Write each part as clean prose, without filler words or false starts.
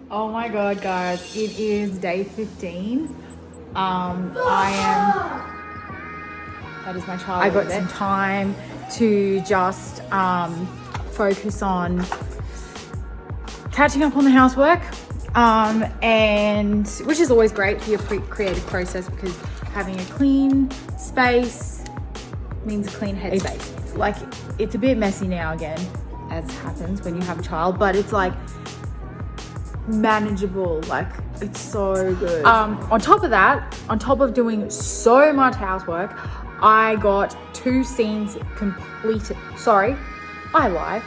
Oh my god, guys, it is day 15. That is my child. I got some time to just focus on catching up on the housework, and which is always great for your creative process, because having a clean space means a clean headspace. Like, it's a bit messy now again, as happens when you have a child, but it's like manageable. Like, it's so good. On top of that, on top of doing so much housework, I got 2 scenes completed. Sorry, I lie.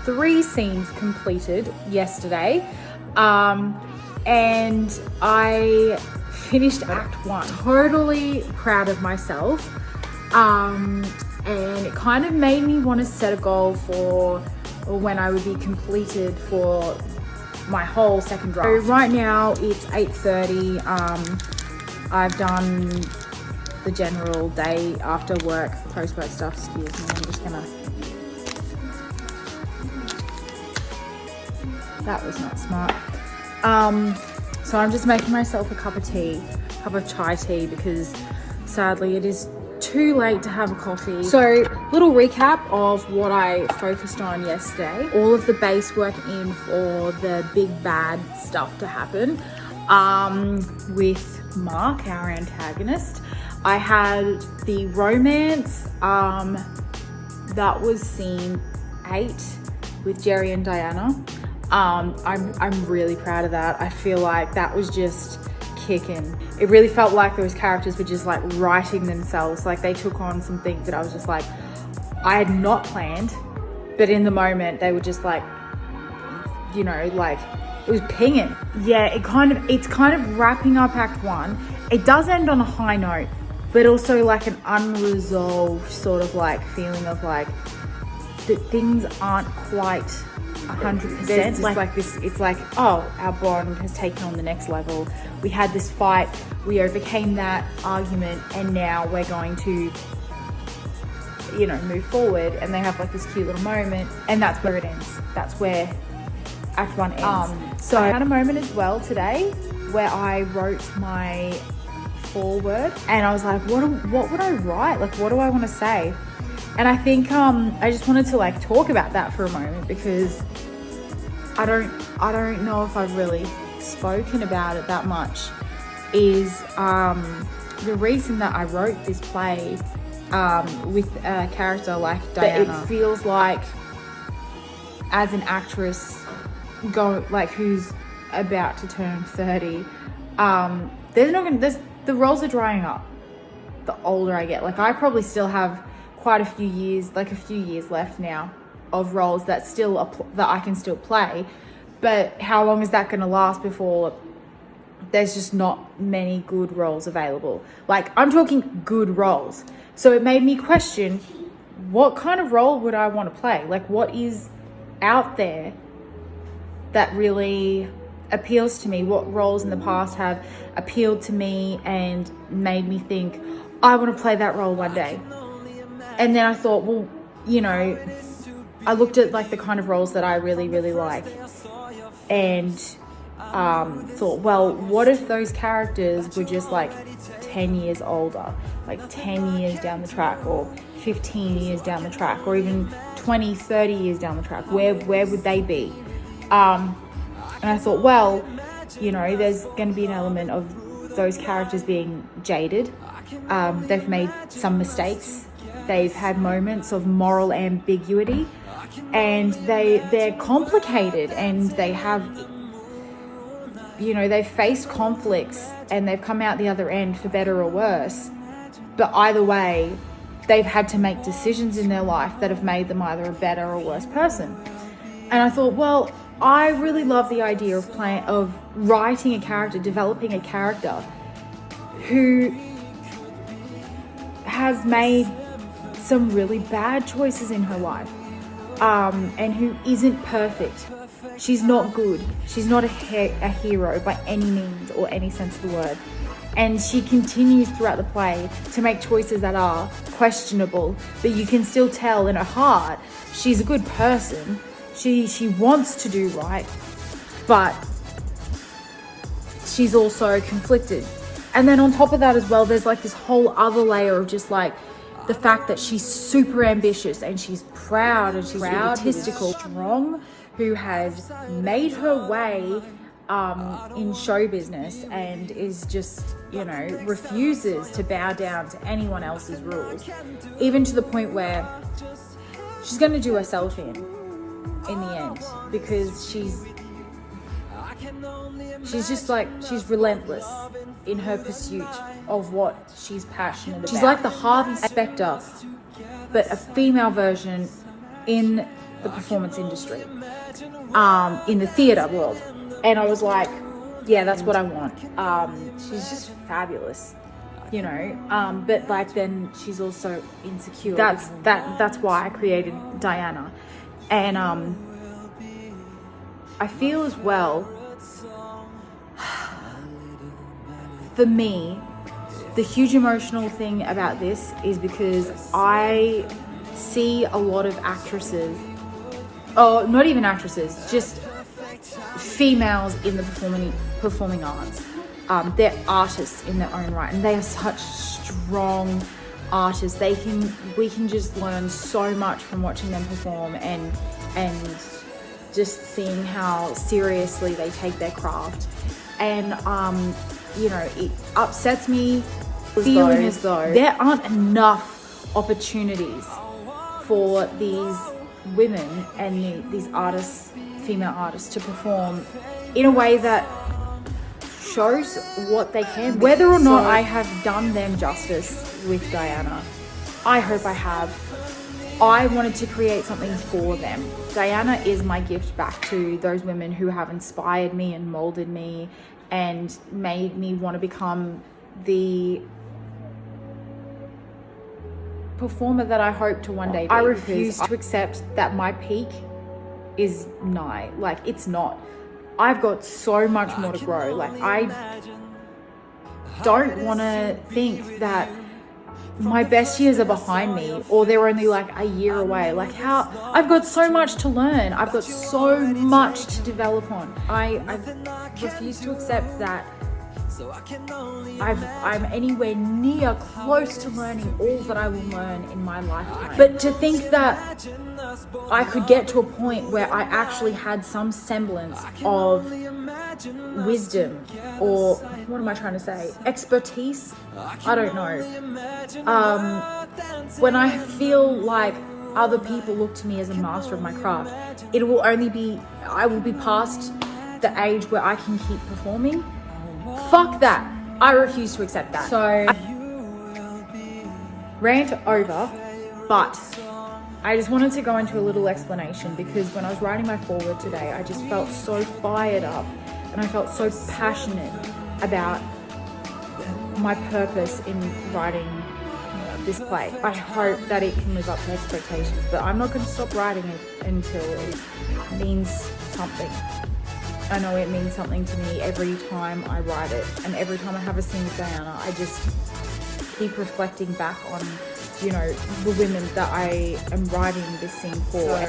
3 scenes completed yesterday, and I finished Act 1. Totally proud of myself, and it kind of made me want to set a goal for when I would be completed for my whole second draft. So right now it's 8:30. I've done the general day after work, post-work stuff. Excuse me, I'm just gonna... That was not smart. So I'm just making myself a cup of chai tea, because sadly it is too late to have a coffee. So, little recap of what I focused on yesterday. All of the base work in for the big bad stuff to happen, with Mark, our antagonist. I had the romance, that was scene 8 with Jerry and Diana. I'm really proud of that. I feel like that was just kicking. It really felt like those characters were just like writing themselves. Like, they took on some things that I was just like, I had not planned, but in the moment they were just like, you know, like, it was pinging. Yeah, it's kind of wrapping up Act 1. It does end on a high note, but also like an unresolved sort of like feeling of like that things aren't quite 100%. Like this, it's like, oh, our bond has taken on the next level. We had this fight, we overcame that argument, and now we're going to, you know, move forward. And they have like this cute little moment, and that's where it ends. That's where Act 1 ends. So I had a moment as well today where I wrote my foreword, and I was like, what would I write? Like, what do I want to say? And I think I just wanted to like talk about that for a moment, because I don't know if I've really spoken about it that much. Is the reason that I wrote this play with a character like Diana. It feels like, as an actress who's about to turn 30, the roles are drying up the older I get. Like, I probably still have quite a few years left now of roles that I can still play, but how long is that going to last before there's just not many good roles available? Like, I'm talking good roles. So it made me question, what kind of role would I want to play? Like, what is out there that really appeals to me? What roles in the past have appealed to me and made me think, I want to play that role one day? And then I thought, well, you know, I looked at like the kind of roles that I really, really like, and thought, well, what if those characters were just like 10 years older, like 10 years down the track, or 15 years down the track, or even 20, 30 years down the track? Where would they be? And I thought, well, you know, there's going to be an element of those characters being jaded. They've made some mistakes. They've had moments of moral ambiguity, and they're complicated, and they have, you know, they've faced conflicts and they've come out the other end for better or worse. But either way, they've had to make decisions in their life that have made them either a better or worse person. And I thought, well, I really love the idea of writing a character, developing a character who has made some really bad choices in her life, and who isn't perfect. She's not good. She's not a hero by any means or any sense of the word. And she continues throughout the play to make choices that are questionable, but you can still tell in her heart she's a good person. She wants to do right, but she's also conflicted. And then on top of that as well, there's like this whole other layer of just like the fact that she's super ambitious and she's proud and she's egotistical, strong, who has made her way in show business and is just, you know, refuses to bow down to anyone else's rules, even to the point where she's going to do herself in the end, because she's just like, she's relentless in her pursuit of what she's passionate about. She's like the Harvey Specter, but a female version in the performance industry, in the theatre world. And I was like, yeah, that's what I want. She's just fabulous, you know. But like, then she's also insecure. That's why I created Diana. And I feel as well, for me, the huge emotional thing about this is because I see a lot of actresses, oh, not even actresses, just females in the performing arts. They're artists in their own right, and they are such strong artists. We can just learn so much from watching them perform and just seeing how seriously they take their craft. And you know, it upsets me feeling as though there aren't enough opportunities for these women and these artists, female artists, to perform in a way that shows what they can be. Whether or not I have done them justice with Diana, I hope I have. I wanted to create something for them. Diana is my gift back to those women who have inspired me and molded me and made me want to become the performer that I hope to one day be. I refuse to accept that my peak is nigh. Like, it's not. I've got so much more to grow. Like, I don't want to think that my best years are behind me or they're only like a year away. Like, how I've got so much to learn. I've got so much to develop on. I refuse to accept that I'm anywhere near close to learning all that I will learn in my lifetime. But to think that I could get to a point where I actually had some semblance of wisdom, or what am I trying to say? Expertise? I don't know. When I feel like other people look to me as a master of my craft, I will be past the age where I can keep performing. Fuck that. I refuse to accept that. So, rant over, but I just wanted to go into a little explanation, because when I was writing my foreword today, I just felt so fired up and I felt so passionate about my purpose in writing this play. I hope that it can live up to expectations, but I'm not going to stop writing it until it means something. I know it means something to me every time I write it, and every time I have a scene with Diana, I just keep reflecting back on, you know, the women that I am writing this scene for. So,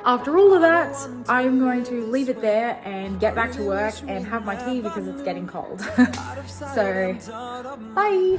after all of that, I'm going to leave it there and get back to work and have my tea because it's getting cold. So, bye!